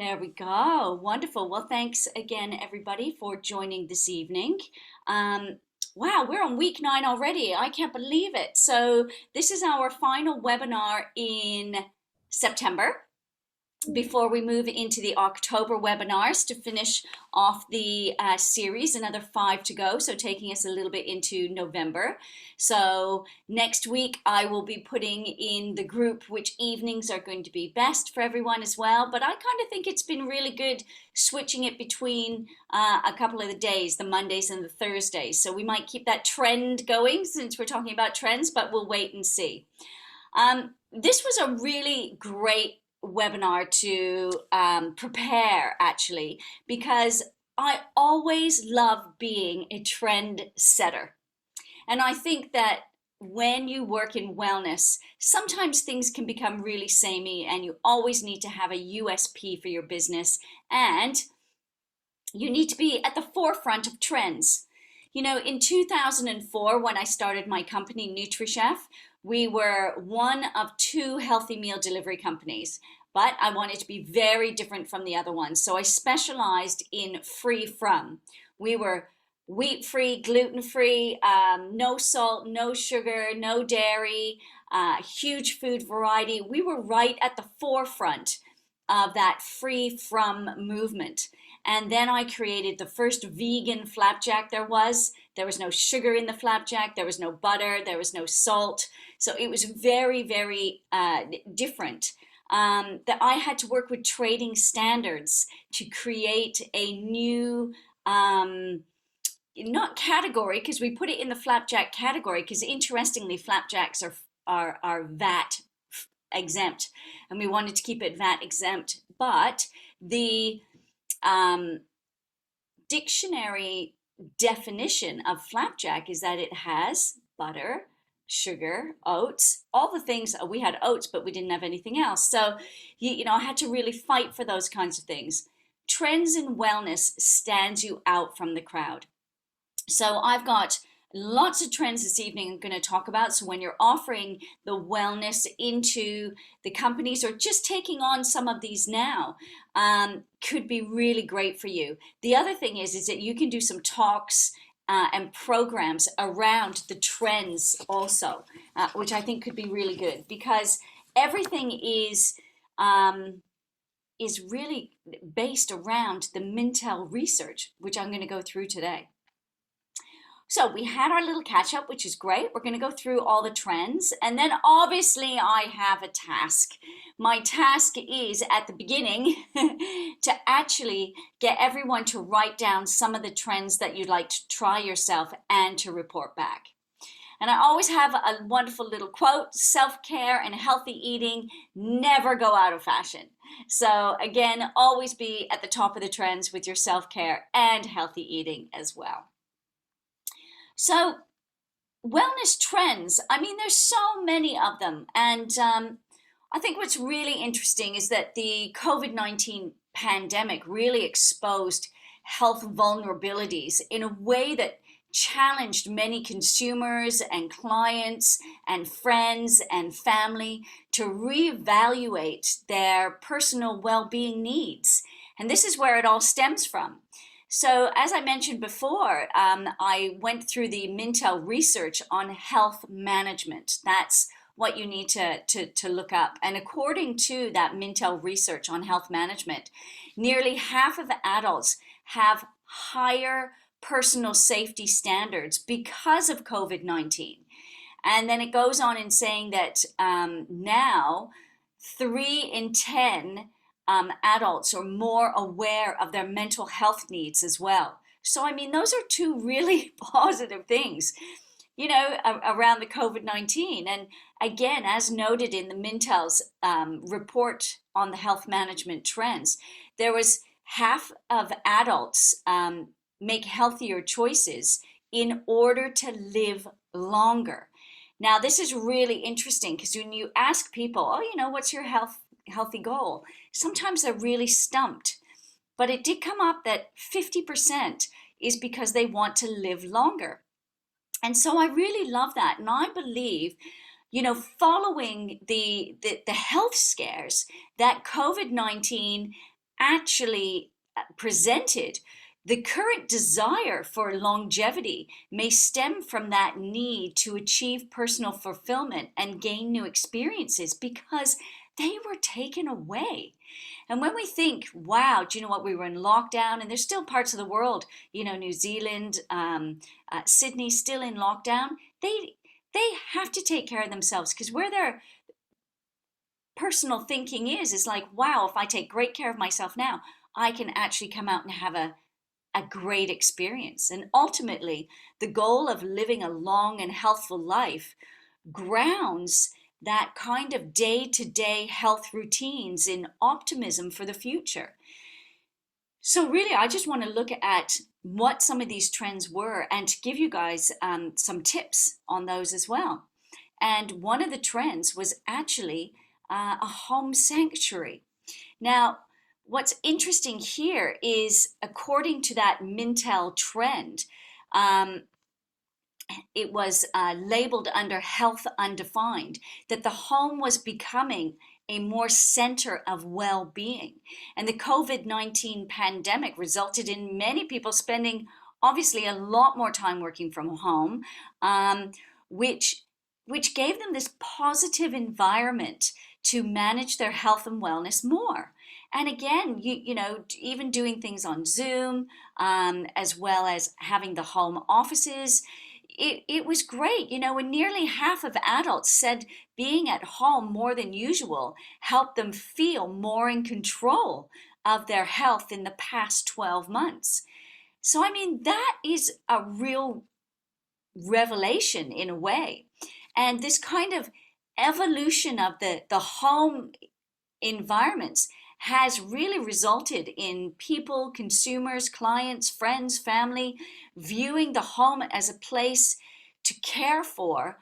There we go. Wonderful. Well, thanks again, everybody, for joining this evening. Um, wow, we're on week 9 already. I can't believe it. So, this is our final webinar in September before we move into the October webinars to finish off the series, another 5 to go, so taking us a little bit into November. So next week I will be putting in the group which evenings are going to be best for everyone as well, but I kind of think it's been really good switching it between a couple of the days, the Mondays and the Thursdays. So we might keep that trend going since we're talking about trends, but we'll wait and see. This was a really great webinar to prepare actually, because I always love being a trend setter. And I think that when you work in wellness, sometimes things can become really samey and you always need to have a USP for your business, and you need to be at the forefront of trends. You know, in 2004, when I started my company, NutriChef, we were one of 2 healthy meal delivery companies, but I wanted to be very different from the other ones. So I specialized in free from. We were wheat free, gluten free, no salt, no sugar, no dairy, huge food variety. We were right at the forefront of that free from movement. And then I created the first vegan flapjack there was. There was no sugar in the flapjack, there was no butter, there was no salt. So it was very, very different. That I had to work with trading standards to create a new, not category, because we put it in the flapjack category, because interestingly, flapjacks are VAT exempt, and we wanted to keep it VAT exempt. But the dictionary definition of flapjack is that it has butter, sugar, oats, all the things. We had oats, but we didn't have anything else. So, I had to really fight for those kinds of things. Trends in wellness stands you out from the crowd. So I've got lots of trends this evening I'm going to talk about. So when you're offering the wellness into the companies or just taking on some of these now, could be really great for you. The other thing is that you can do some talks and programs around the trends also, which I think could be really good, because everything is really based around the Mintel research, which I'm going to go through today. So we had our little catch up, which is great. We're going to go through all the trends. And then obviously I have a task. My task is at the beginning to actually get everyone to write down some of the trends that you'd like to try yourself and to report back. And I always have a wonderful little quote: self-care and healthy eating never go out of fashion. So again, always be at the top of the trends with your self-care and healthy eating as well. So wellness trends, I mean, there's so many of them. And I think what's really interesting is that the COVID-19 pandemic really exposed health vulnerabilities in a way that challenged many consumers and clients and friends and family to reevaluate their personal well-being needs. And this is where it all stems from. So as I mentioned before, I went through the Mintel research on health management. That's what you need to look up. And according to that Mintel research on health management, nearly half of adults have higher personal safety standards because of COVID-19. And then it goes on in saying that now 3 in 10 adults are more aware of their mental health needs as well. So, I mean, those are 2 really positive things, around the COVID-19. And again, as noted in the Mintel's report on the health management trends, there was half of adults make healthier choices in order to live longer. Now, this is really interesting, because when you ask people, what's your healthy goal? Sometimes they're really stumped. But it did come up that 50% is because they want to live longer. And so I really love that. And I believe, following the health scares that COVID-19 actually presented, the current desire for longevity may stem from that need to achieve personal fulfillment and gain new experiences because they were taken away. And when we think, wow, do you know what? We were in lockdown, and there's still parts of the world, New Zealand, Sydney, still in lockdown. They have to take care of themselves because where their personal thinking is like, wow, if I take great care of myself now, I can actually come out and have a great experience. And ultimately, the goal of living a long and healthful life grounds that kind of day to day health routines in optimism for the future. So, really, I just want to look at what some of these trends were and to give you guys some tips on those as well. And one of the trends was actually a home sanctuary. Now, what's interesting here is, according to that Mintel trend, um, it was labeled under health undefined, that the home was becoming a more center of well-being. And the COVID-19 pandemic resulted in many people spending obviously a lot more time working from home, which gave them this positive environment to manage their health and wellness more. And again, even doing things on Zoom, as well as having the home offices, it was great, when nearly half of adults said being at home more than usual helped them feel more in control of their health in the past 12 months. So, I mean, that is a real revelation in a way. And this kind of evolution of the home environments has really resulted in people, consumers, clients, friends, family viewing the home as a place to care for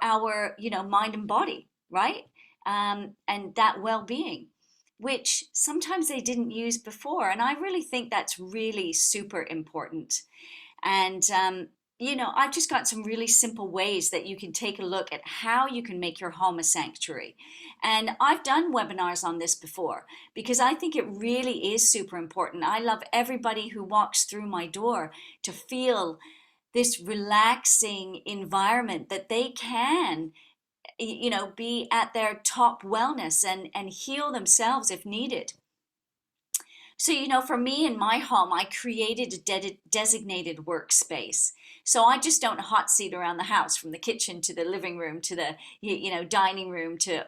our mind and body, right? And that well-being, which sometimes they didn't use before. And I really think that's really super important. And I've just got some really simple ways that you can take a look at how you can make your home a sanctuary. And I've done webinars on this before because I think it really is super important. I love everybody who walks through my door to feel this relaxing environment that they can, be at their top wellness and heal themselves if needed. So, for me in my home, I created a designated workspace. So I just don't hot seat around the house from the kitchen to the living room to the dining room to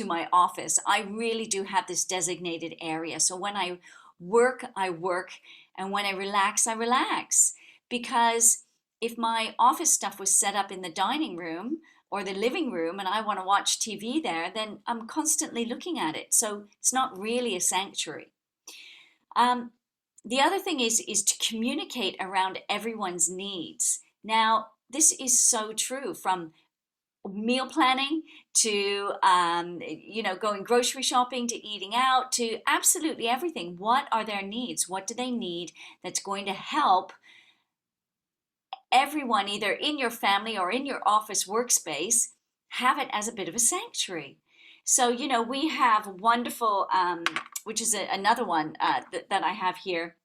my office. I really do have this designated area. So when I work, and when I relax. Because if my office stuff was set up in the dining room or the living room and I want to watch TV there, then I'm constantly looking at it. So it's not really a sanctuary. Um, the other thing is to communicate around everyone's needs. Now, this is so true, from meal planning to going grocery shopping to eating out to absolutely everything. What are their needs? What do they need that's going to help everyone, either in your family or in your office workspace, have it as a bit of a sanctuary? So, we have wonderful, which is another one that I have here,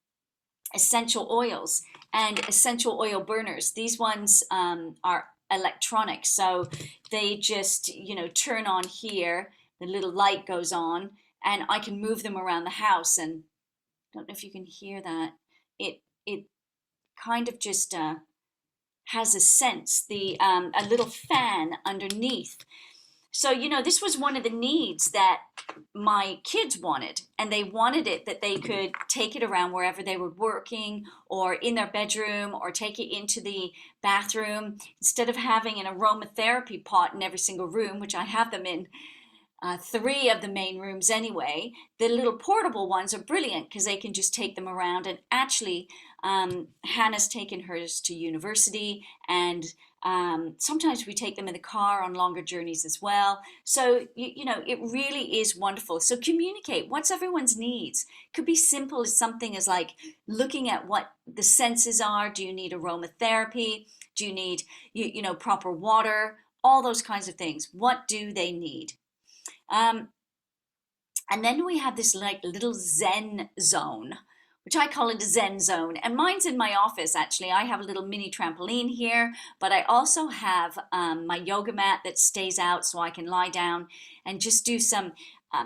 essential oils and essential oil burners. These ones are electronic, so they just turn on here, the little light goes on, and I can move them around the house. And I don't know if you can hear that. It kind of just has a sense, a little fan underneath. So, this was one of the needs that my kids wanted, and they wanted it that they could take it around wherever they were working or in their bedroom or take it into the bathroom instead of having an aromatherapy pot in every single room, which I have them in 3 of the main rooms anyway. The little portable ones are brilliant because they can just take them around. And actually, Hannah's taken hers to university, and sometimes we take them in the car on longer journeys as well. So, it really is wonderful. So communicate. What's everyone's needs? Could be simple as something as like looking at what the senses are. Do you need aromatherapy? Do you need, proper water? All those kinds of things. What do they need? Um, And then we have this like little Zen zone, which I call it a Zen zone. And mine's in my office, actually. I have a little mini trampoline here, but I also have my yoga mat that stays out so I can lie down and just do some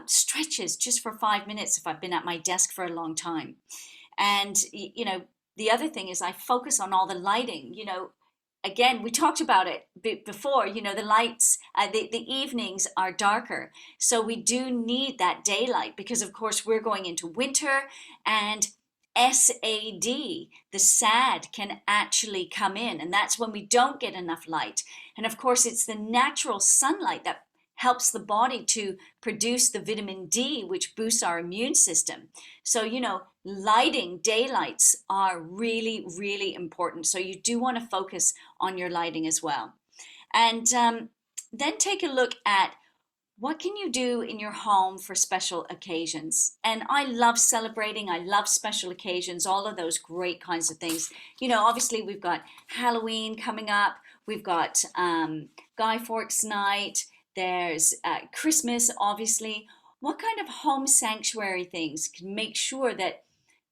stretches just for 5 minutes if I've been at my desk for a long time. And, the other thing is I focus on all the lighting. Again, we talked about it before, the lights, the evenings are darker. So we do need that daylight because, of course, we're going into winter and SAD, the SAD, can actually come in. And that's when we don't get enough light. And of course, it's the natural sunlight that helps the body to produce the vitamin D, which boosts our immune system. So, lighting, daylights are really, really important. So you do want to focus on your lighting as well. And then take a look at what can you do in your home for special occasions. And I love celebrating. I love special occasions, all of those great kinds of things. Obviously we've got Halloween coming up. We've got Guy Fawkes night. There's Christmas, obviously. What kind of home sanctuary things can make sure that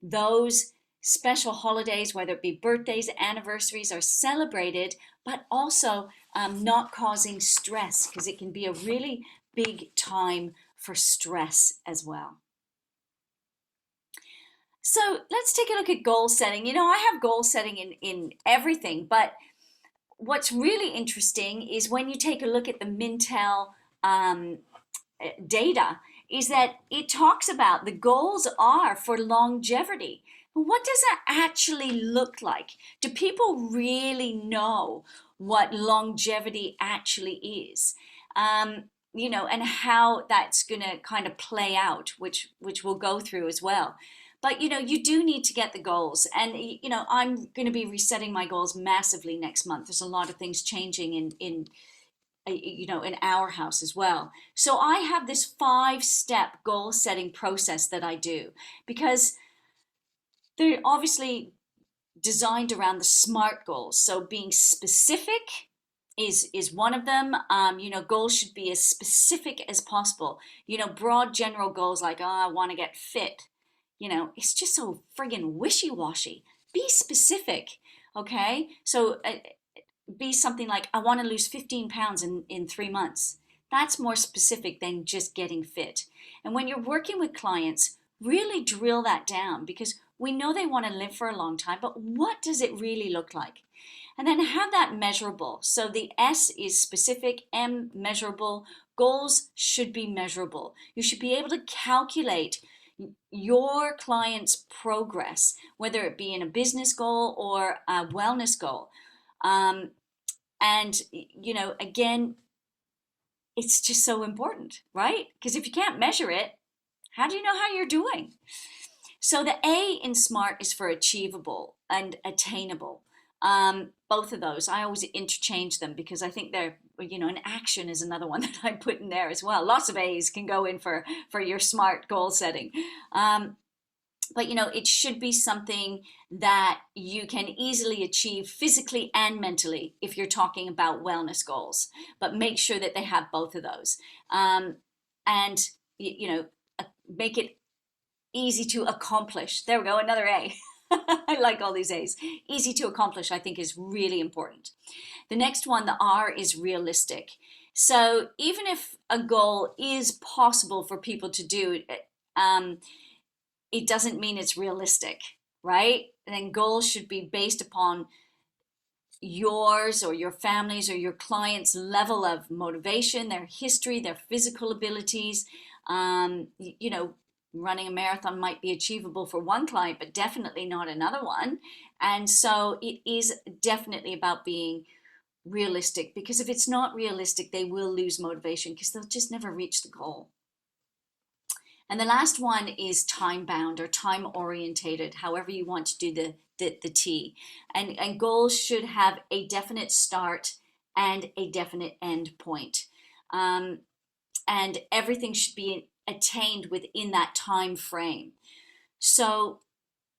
those special holidays, whether it be birthdays, anniversaries, are celebrated, but also not causing stress, because it can be a really big time for stress as well. So let's take a look at goal setting. I have goal setting in everything, but what's really interesting is when you take a look at the Mintel data, is that it talks about the goals are for longevity. What does that actually look like? Do people really know what longevity actually is? And how that's going to kind of play out, which we'll go through as well. But you do need to get the goals, and I'm going to be resetting my goals massively next month. There's a lot of things changing in our house as well. So I have this 5-step goal setting process that I do, because they're obviously designed around the SMART goals. So being specific is one of them. Goals should be as specific as possible. Broad general goals like, I want to get fit. It's just so friggin' wishy-washy. Be specific, okay? So be something like, I want to lose 15 pounds in 3 months. That's more specific than just getting fit. And when you're working with clients, really drill that down, because we know they want to live for a long time, but what does it really look like? And then have that measurable. So the S is specific, M measurable. Goals should be measurable. You should be able to calculate your client's progress, whether it be in a business goal or a wellness goal. Again, it's just so important, right? Because if you can't measure it, how do you know how you're doing? So the A in SMART is for achievable and attainable. Both of those, I always interchange them because I think they're, an action is another one that I put in there as well. Lots of A's can go in for your SMART goal setting. But it should be something that you can easily achieve physically and mentally if you're talking about wellness goals. But make sure that they have both of those. Make it easy to accomplish. There we go, another A. I like all these A's. Easy to accomplish, I think, is really important. The next one, the R, is realistic. So even if a goal is possible for people to do, it doesn't mean it's realistic, right? And then goals should be based upon yours or your family's or your client's level of motivation, their history, their physical abilities. Running a marathon might be achievable for one client, but definitely not another one. And so it is definitely about being realistic, because if it's not realistic, they will lose motivation because they'll just never reach the goal. And the last one is time bound or time orientated, however you want to do the T. And goals should have a definite start and a definite end point. And everything should be attained within that time frame. So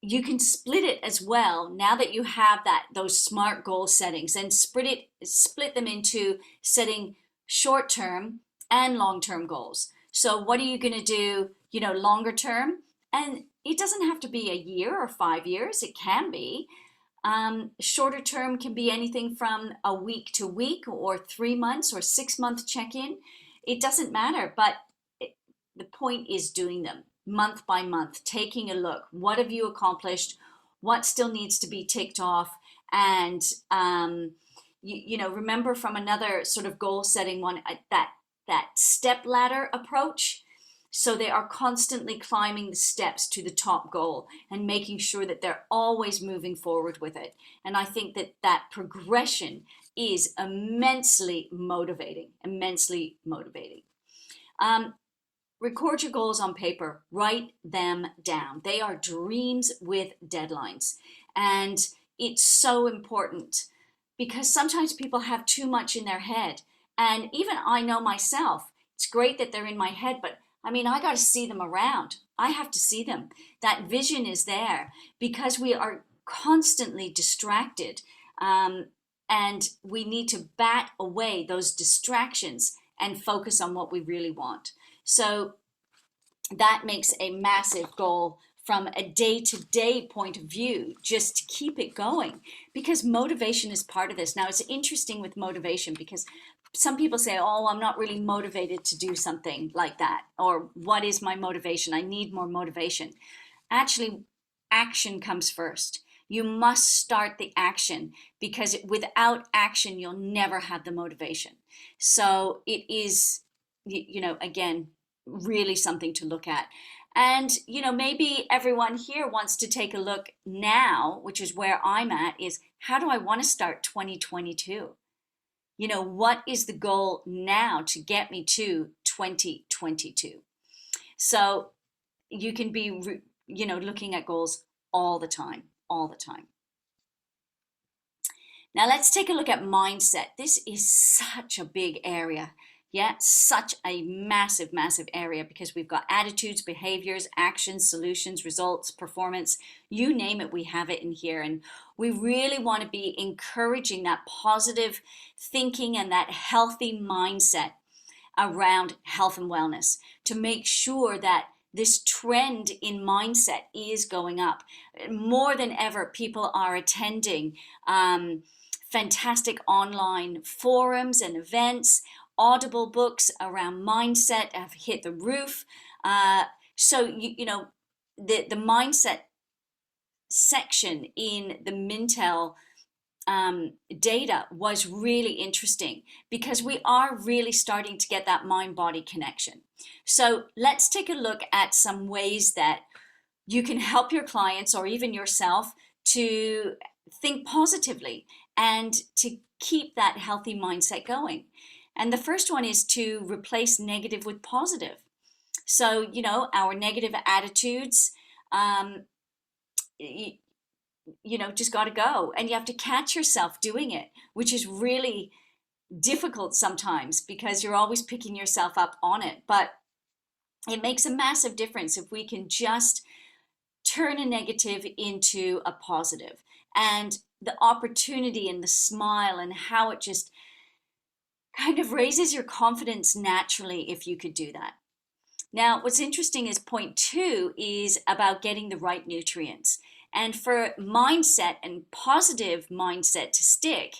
you can split it as well, now that you have those SMART goal settings, and split them into setting short-term and long-term goals. So what are you going to do longer term. And it doesn't have to be a year or 5 years. It can be. Shorter term can be anything from a week to week or 3 months or 6 month check-in. It doesn't matter, but the point is doing them month by month, taking a look. What have you accomplished? What still needs to be ticked off? And remember from another sort of goal setting one, that step ladder approach. So they are constantly climbing the steps to the top goal and making sure that they're always moving forward with it. And I think that progression is immensely motivating, immensely motivating. Record your goals on paper, write them down. They are dreams with deadlines. And it's so important because sometimes people have too much in their head. And even I know myself, it's great that they're in my head, but I got to see them around. I have to see them. That vision is there because we are constantly distracted. And we need to bat away those distractions and focus on what we really want. So that makes a massive goal from a day-to-day point of view, just to keep it going, because motivation is part of this. Now, it's interesting with motivation because some people say, oh, I'm not really motivated to do something like that. Or what is my motivation? I need more motivation. Actually, action comes first. You must start the action because without action, you'll never have the motivation. So it is, again, really something to look at. And, maybe everyone here wants to take a look now, which is where I'm at, is how do I want to start 2022? What is the goal now to get me to 2022? So you can be, looking at goals all the time, all the time. Now let's take a look at mindset. This is such a big area. Yeah, such a massive, massive area because we've got attitudes, behaviors, actions, solutions, results, performance, you name it, we have it in here. And we really want to be encouraging that positive thinking and that healthy mindset around health and wellness to make sure that this trend in mindset is going up. More than ever, people are attending fantastic online forums and events. Audible books around mindset have hit the roof. So the mindset section in the Mintel data was really interesting because we are really starting to get that mind-body connection. So let's take a look at some ways that you can help your clients or even yourself to think positively and to keep that healthy mindset going. And the first one is to replace negative with positive. So, our negative attitudes, just got to go. And you have to catch yourself doing it, which is really difficult sometimes because you're always picking yourself up on it. But it makes a massive difference if we can just turn a negative into a positive. And the opportunity and the smile and how it just kind of raises your confidence naturally if you could do that. Now, what's interesting is point 2 is about getting the right nutrients. And for mindset and positive mindset to stick,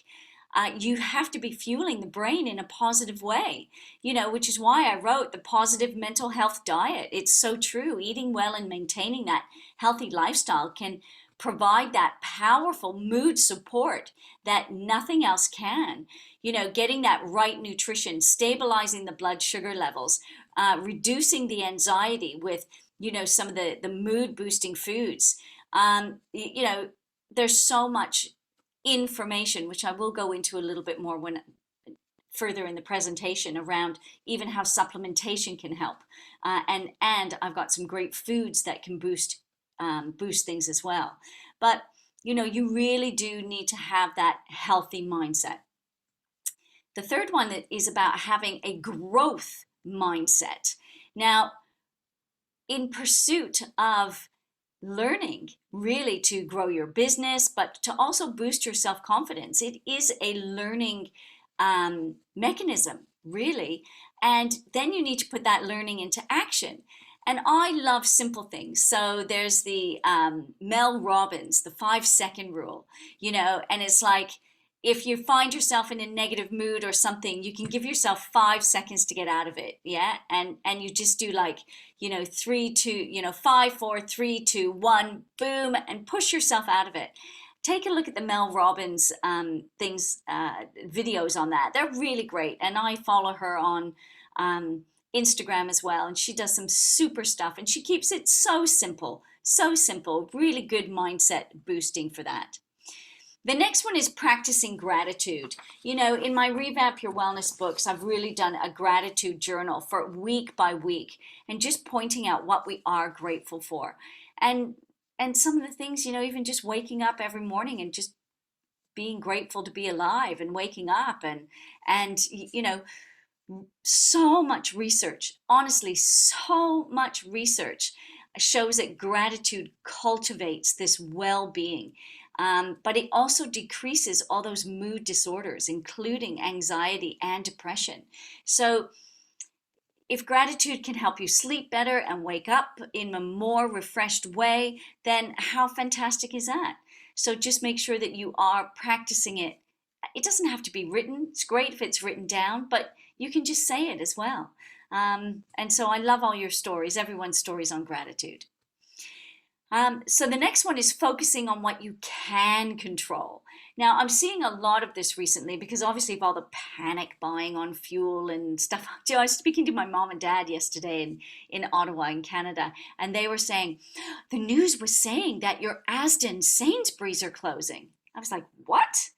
you have to be fueling the brain in a positive way, which is why I wrote the positive mental health diet. It's so true. Eating well and maintaining that healthy lifestyle can provide that powerful mood support that nothing else can. Getting that right nutrition, stabilizing the blood sugar levels, reducing the anxiety with, some of the mood boosting foods. There's so much information, which I will go into a little bit more when further in the presentation around even how supplementation can help. And I've got some great foods that can boost things as well. But, you really do need to have that healthy mindset. The third one is about having a growth mindset. Now, in pursuit of learning really to grow your business, but to also boost your self-confidence, it is a learning mechanism, really. And then you need to put that learning into action. And I love simple things. So there's the Mel Robbins, the 5 second rule, and it's like if you find yourself in a negative mood or something, you can give yourself 5 seconds to get out of it. Yeah. And you just do like, 3, 2, 5, 4, 3, 2, 1, boom, and push yourself out of it. Take a look at the Mel Robbins videos on that. They're really great. And I follow her on Instagram as well. And she does some super stuff and she keeps it so simple, really good mindset boosting for that. The next one is practicing gratitude. In my Revamp Your Wellness books, I've really done a gratitude journal for week by week and just pointing out what we are grateful for. And some of the things, even just waking up every morning and just being grateful to be alive and waking up and so much research, honestly, so much research shows that gratitude cultivates this well-being. But it also decreases all those mood disorders, including anxiety and depression. So if gratitude can help you sleep better and wake up in a more refreshed way, then how fantastic is that? So just make sure that you are practicing it. It doesn't have to be written. It's great if it's written down, but you can just say it as well. And so I love all your stories, everyone's stories on gratitude. So the next one is focusing on what you can control. Now, I'm seeing a lot of this recently because obviously of all the panic buying on fuel and stuff. I was speaking to my mom and dad yesterday in Ottawa in Canada, and they were saying, the news was saying that your Asda Sainsbury's are closing. I was like, what?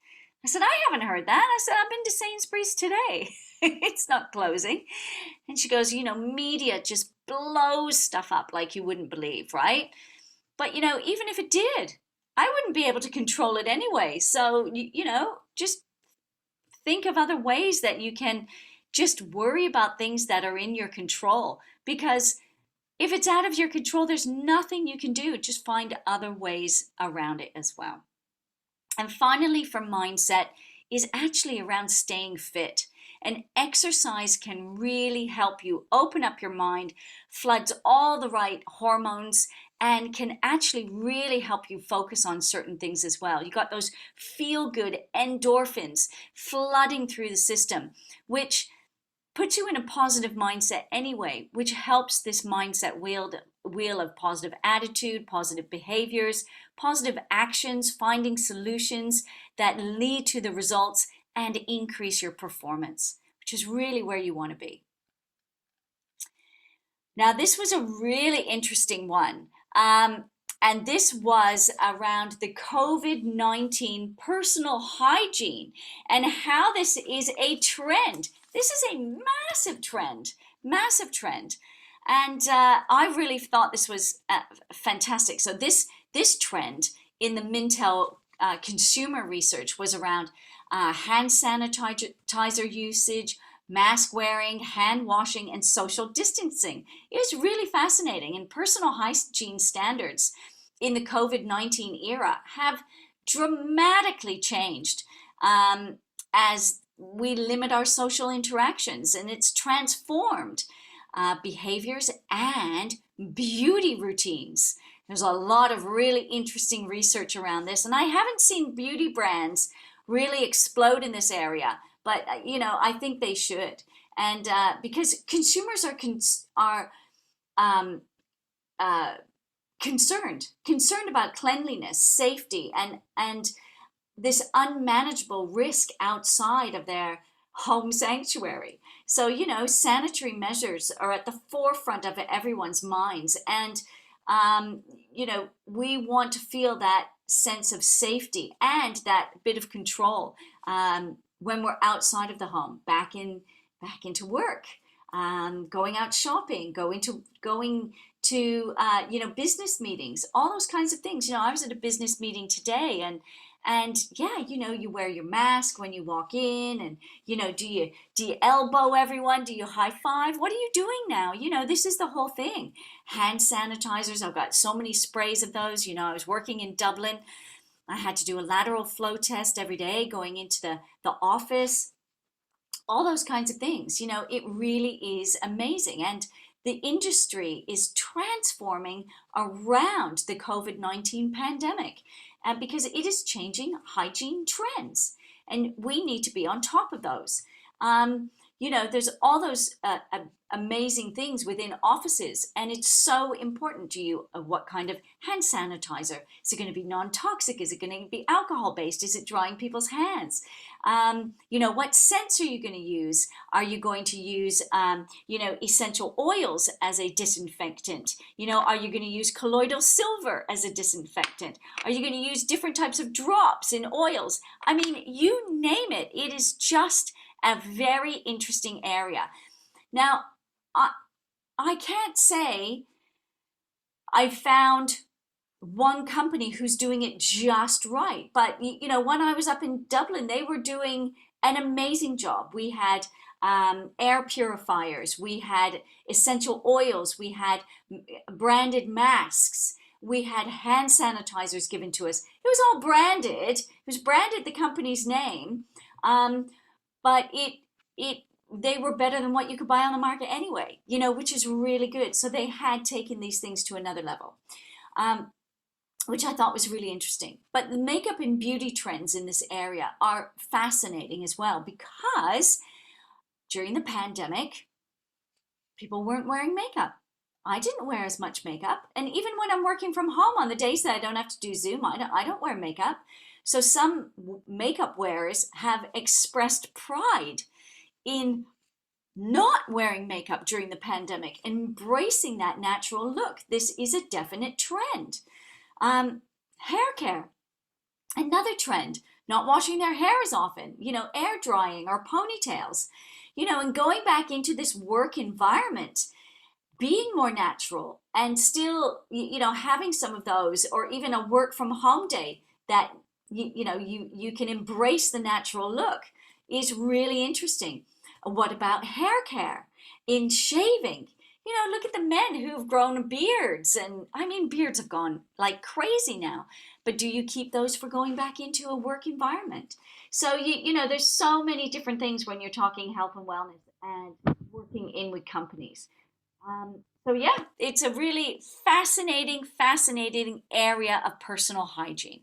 I said, I haven't heard that. I said, I've been to Sainsbury's today. It's not closing. And she goes, media just blows stuff up like you wouldn't believe, right? But, even if it did, I wouldn't be able to control it anyway. So, just think of other ways that you can just worry about things that are in your control. Because if it's out of your control, there's nothing you can do. Just find other ways around it as well. And finally, for mindset, is actually around staying fit. And exercise can really help you open up your mind, floods all the right hormones, and can actually really help you focus on certain things as well. You got those feel-good endorphins flooding through the system, which puts you in a positive mindset anyway, which helps this mindset wheel of positive attitude, positive behaviors, positive actions, finding solutions that lead to the results and increase your performance, which is really where you want to be. Now, this was a really interesting one. And this was around the COVID-19 personal hygiene and how this is a trend. This is a massive trend. And I really thought this was fantastic. So this trend in the Mintel consumer research was around hand sanitizer usage, mask wearing, hand washing, and social distancing. It was really fascinating. And personal hygiene standards in the COVID-19 era have dramatically changed as we limit our social interactions, and it's transformed behaviors and beauty routines. There's a lot of really interesting research around this, and I haven't seen beauty brands really explode in this area, but I think they should, and because consumers are concerned about cleanliness, safety, and this unmanageable risk outside of their home sanctuary. So, sanitary measures are at the forefront of everyone's minds. And, we want to feel that sense of safety and that bit of control when we're outside of the home, back into work, going out shopping, going to business meetings, all those kinds of things. I was at a business meeting today, and yeah, you wear your mask when you walk in, and do you elbow everyone? Do you high five? What are you doing now? This is the whole thing. Hand sanitizers, I've got so many sprays of those. I was working in Dublin. I had to do a lateral flow test every day going into the office. All those kinds of things. It really is amazing. And the industry is transforming around the COVID-19 pandemic, because it is changing hygiene trends, and we need to be on top of those. Um, there's all those amazing things within offices, and it's so important to you. What kind of hand sanitizer? Is it going to be non-toxic? Is it going to be alcohol based? Is it drying people's hands? What scents are you going to use? Are you going to use, essential oils as a disinfectant? Are you going to use colloidal silver as a disinfectant? Are you going to use different types of drops in oils? I mean, you name it. It is just a very interesting area. Now, I can't say I found one company who's doing it just right. But, when I was up in Dublin, they were doing an amazing job. We had air purifiers, we had essential oils, we had branded masks, we had hand sanitizers given to us. It was all branded. It was branded the company's name, but they were better than what you could buy on the market anyway, which is really good. So they had taken these things to another level. Which I thought was really interesting. But the makeup and beauty trends in this area are fascinating as well, because during the pandemic, people weren't wearing makeup. I didn't wear as much makeup. And even when I'm working from home on the days that I don't have to do Zoom, I don't wear makeup. So some makeup wearers have expressed pride in not wearing makeup during the pandemic, embracing that natural look. This is a definite trend. Hair care, another trend, not washing their hair as often, air drying or ponytails, and going back into this work environment, being more natural and still, having some of those, or even a work from home day that, you can embrace the natural look, is really interesting. What about hair care in shaving? Look at the men who've grown beards. And I mean, beards have gone like crazy now. But do you keep those for going back into a work environment? So, there's so many different things when you're talking health and wellness and working in with companies. So, yeah, it's a really fascinating area of personal hygiene.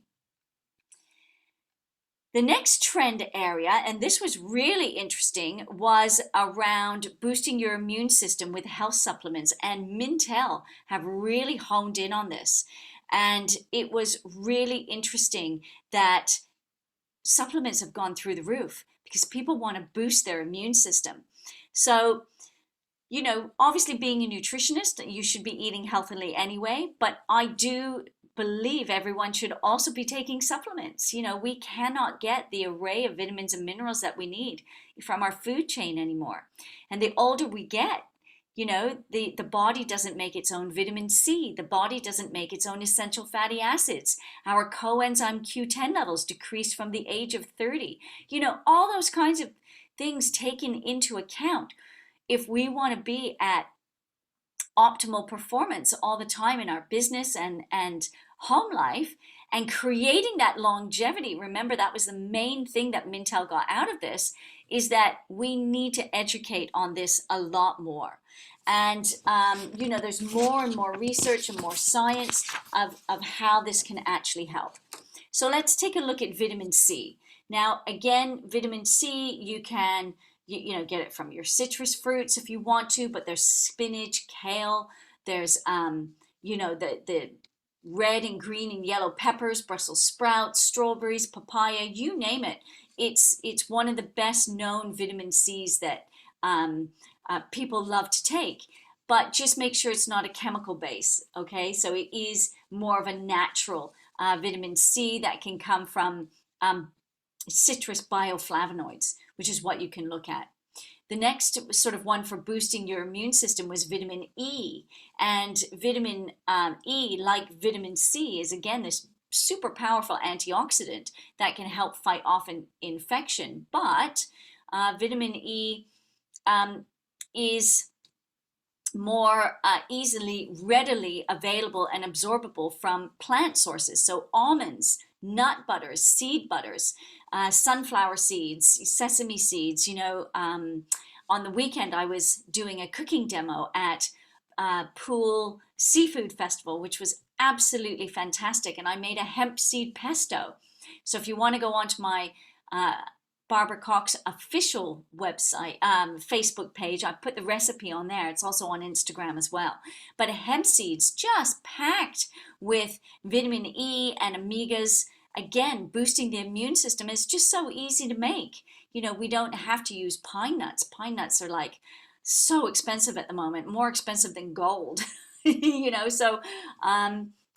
The next trend area, and this was really interesting, was around boosting your immune system with health supplements. And Mintel have really honed in on this. And it was really interesting that supplements have gone through the roof because people want to boost their immune system. So, obviously being a nutritionist, you should be eating healthily anyway, but I do believe everyone should also be taking supplements. We cannot get the array of vitamins and minerals that we need from our food chain anymore. And the older we get, the body doesn't make its own vitamin C. The body doesn't make its own essential fatty acids. Our coenzyme Q10 levels decrease from the age of 30. All those kinds of things taken into account if we want to be at optimal performance all the time in our business and home life, and creating that longevity. Remember, that was the main thing that Mintel got out of this, is that we need to educate on this a lot more. And, there's more and more research and more science of how this can actually help. So let's take a look at vitamin C. Now, again, vitamin C, you can get it from your citrus fruits if you want to, but there's spinach, kale, there's the red and green and yellow peppers, Brussels sprouts, strawberries, papaya, you name it. It's one of the best known vitamin C's that people love to take, but just make sure it's not a chemical base, okay? So it is more of a natural vitamin C that can come from citrus bioflavonoids, which is what you can look at. The next sort of one for boosting your immune system was vitamin E. And vitamin E, like vitamin C, is again this super powerful antioxidant that can help fight off an infection. But vitamin E is more readily available and absorbable from plant sources. So almonds, nut butters, seed butters, sunflower seeds, sesame seeds. On the weekend I was doing a cooking demo at Pool Seafood Festival, which was absolutely fantastic. And I made a hemp seed pesto. So if you want to go onto my uh, Barbara Cox official website, Facebook page, I put the recipe on there. It's also on Instagram as well. But hemp seeds just packed with vitamin E and omegas, again, boosting the immune system. Is just so easy to make. We don't have to use pine nuts. Pine nuts are like so expensive at the moment, more expensive than gold. So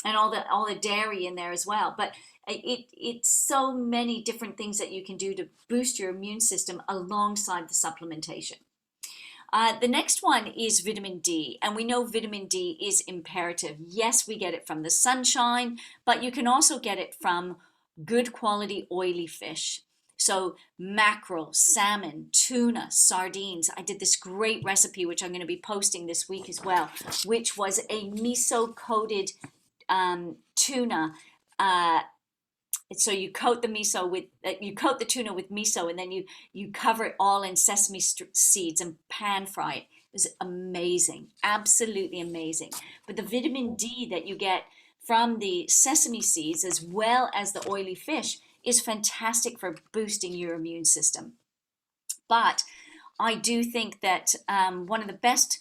and all the dairy in there as well. But it's so many different things that you can do to boost your immune system alongside the supplementation. The next one is vitamin D, and we know vitamin D is imperative. Yes, we get it from the sunshine, but you can also get it from good quality oily fish. So mackerel, salmon, tuna, sardines. I did this great recipe, which I'm going to be posting this week as well, which was a miso coated tuna. So you coat the miso with you coat the tuna with miso, and then you cover it all in sesame seeds and pan fry it. It was amazing, absolutely amazing. But the vitamin D that you get from the sesame seeds as well as the oily fish is fantastic for boosting your immune system. But I do think that one of the best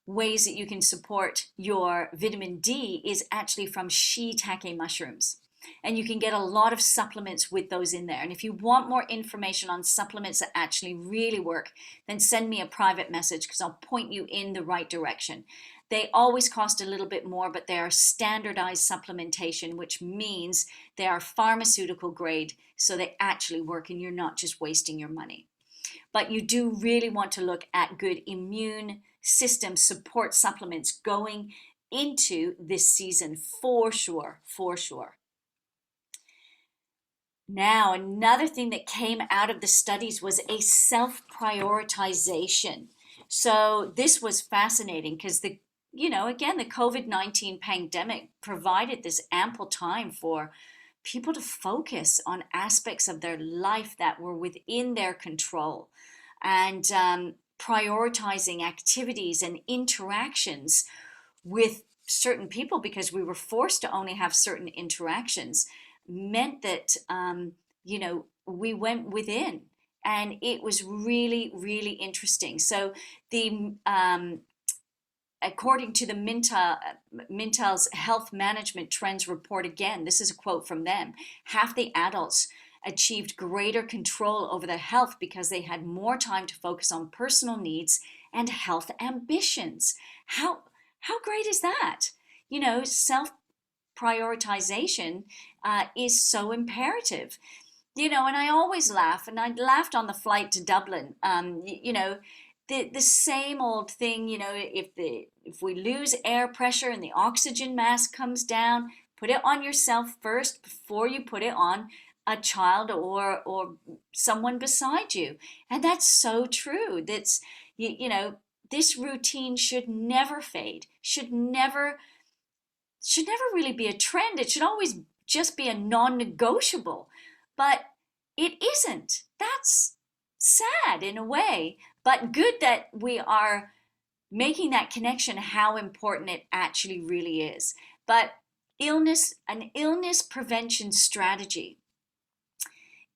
ways that you can support your vitamin D is actually from shiitake mushrooms. And you can get a lot of supplements with those in there. And if you want more information on supplements that actually really work, then send me a private message because I'll point you in the right direction. They always cost a little bit more, but they are standardized supplementation, which means they are pharmaceutical grade, so they actually work and you're not just wasting your money. But you do really want to look at good immune system support supplements going into this season for sure, for sure. Now, another thing that came out of the studies was a self-prioritization. So this was fascinating because again, the COVID-19 pandemic provided this ample time for people to focus on aspects of their life that were within their control and prioritizing activities and interactions with certain people because we were forced to only have certain interactions meant that we went within, and it was really, really interesting. So the according to the Mintel's Health Management Trends Report, again, this is a quote from them: half the adults achieved greater control over their health because they had more time to focus on personal needs and health ambitions. How great is that? Self prioritization is so imperative. And I always laugh, and I laughed on the flight to Dublin. The same old thing. If we lose air pressure and the oxygen mask comes down, put it on yourself first before you put it on a child or someone beside you. And that's so true. That's this routine should never fade. Should never really be a trend. It should always just be a non-negotiable. But it isn't. That's sad in a way, but good that we are making that connection, how important it actually really is. But an illness prevention strategy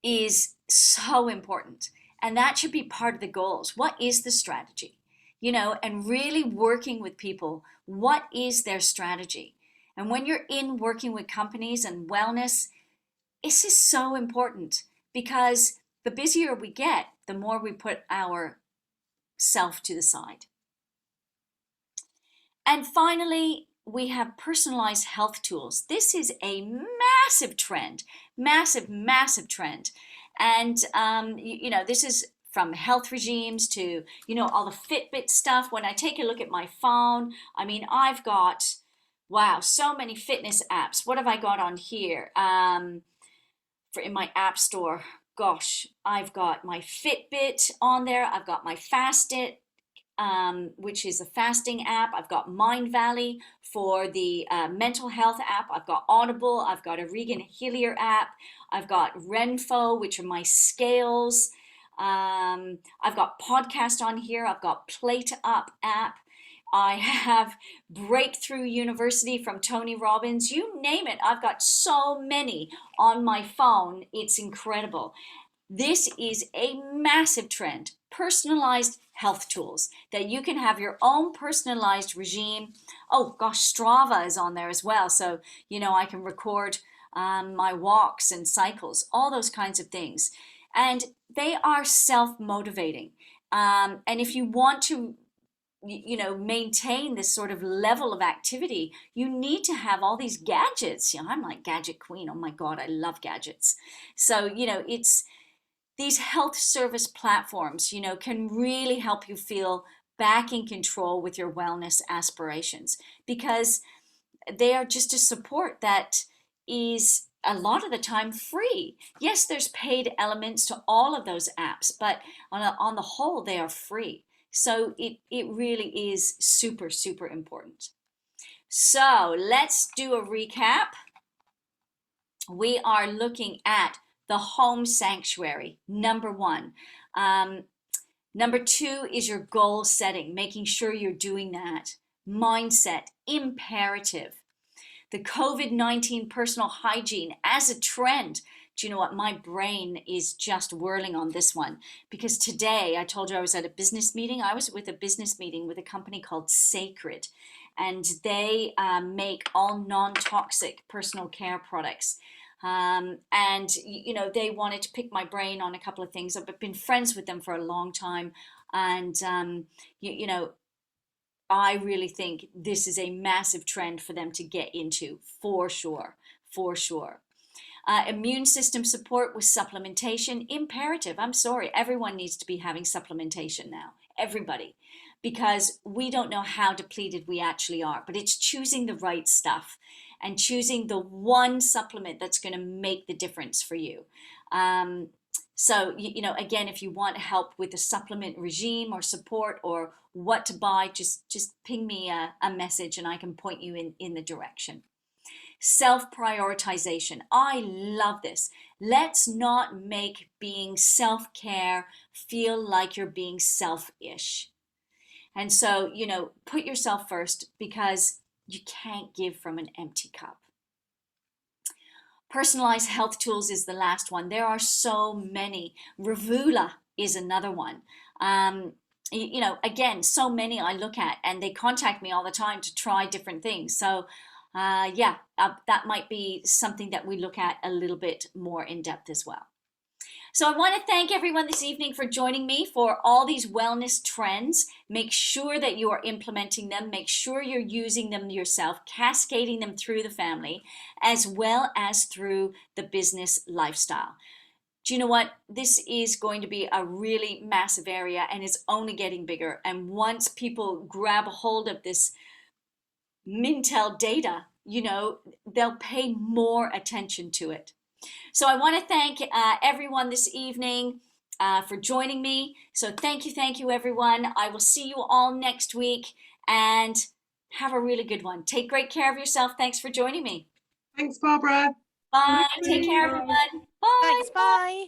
is so important. And that should be part of the goals. What is the strategy? And really working with people, what is their strategy? And when you're in working with companies and wellness, this is so important because the busier we get, the more we put our self to the side. And finally, we have personalized health tools. This is a massive trend, massive, massive trend. And, this is from health regimes to, all the Fitbit stuff. When I take a look at my phone, I've got, wow, so many fitness apps. What have I got on here? In my app store, gosh, I've got my Fitbit on there. I've got my Fastit, which is a fasting app. I've got Mind Valley for the mental health app. I've got Audible. I've got a Regan Hillier app. I've got Renfo, which are my scales. I've got podcast on here. I've got Plate Up app. I have Breakthrough University from Tony Robbins. You name it. I've got so many on my phone. It's incredible. This is a massive trend. Personalized health tools that you can have your own personalized regime. Oh gosh, Strava is on there as well. So, I can record my walks and cycles, all those kinds of things. And they are self motivating. And if you want to maintain this sort of level of activity, you need to have all these gadgets. I'm like gadget queen. Oh my God, I love gadgets. So, it's these health service platforms, can really help you feel back in control with your wellness aspirations because they are just a support that is a lot of the time free. Yes, there's paid elements to all of those apps, but on the whole, they are free. So it really is super, super important. So let's do a recap. We are looking at the home sanctuary, number one. Number two is your goal setting, making sure you're doing that. Mindset, imperative. The COVID-19 personal hygiene as a trend. Do you know what? My brain is just whirling on this one because today I told you I was at a business meeting. I was with a business meeting with a company called Sacred, and they make all non-toxic personal care products. And they wanted to pick my brain on a couple of things. I've been friends with them for a long time, and I really think this is a massive trend for them to get into, for sure, for sure. Immune system support with supplementation, imperative. I'm sorry, everyone needs to be having supplementation now, everybody, because we don't know how depleted we actually are, but it's choosing the right stuff and choosing the one supplement that's going to make the difference for you. So, again, if you want help with a supplement regime or support or what to buy, just ping me a message and I can point you in the direction. Self-prioritization. I love this. Let's not make being self-care feel like you're being selfish. And so, put yourself first because you can't give from an empty cup. Personalized health tools is the last one. There are so many. Revula is another one. Again, so many I look at and they contact me all the time to try different things. So that might be something that we look at a little bit more in depth as well. So I want to thank everyone this evening for joining me for all these wellness trends. Make sure that you are implementing them. Make sure you're using them yourself, cascading them through the family, as well as through the business lifestyle. Do you know what? This is going to be a really massive area and it's only getting bigger. And once people grab a hold of this Mintel data, they'll pay more attention to it. So I want to thank everyone this evening for joining me. So thank you, everyone. I will see you all next week and have a really good one. Take great care of yourself. Thanks for joining me. Thanks, Barbara. Bye. Bye. Take care, everyone. Bye. Thanks, bye.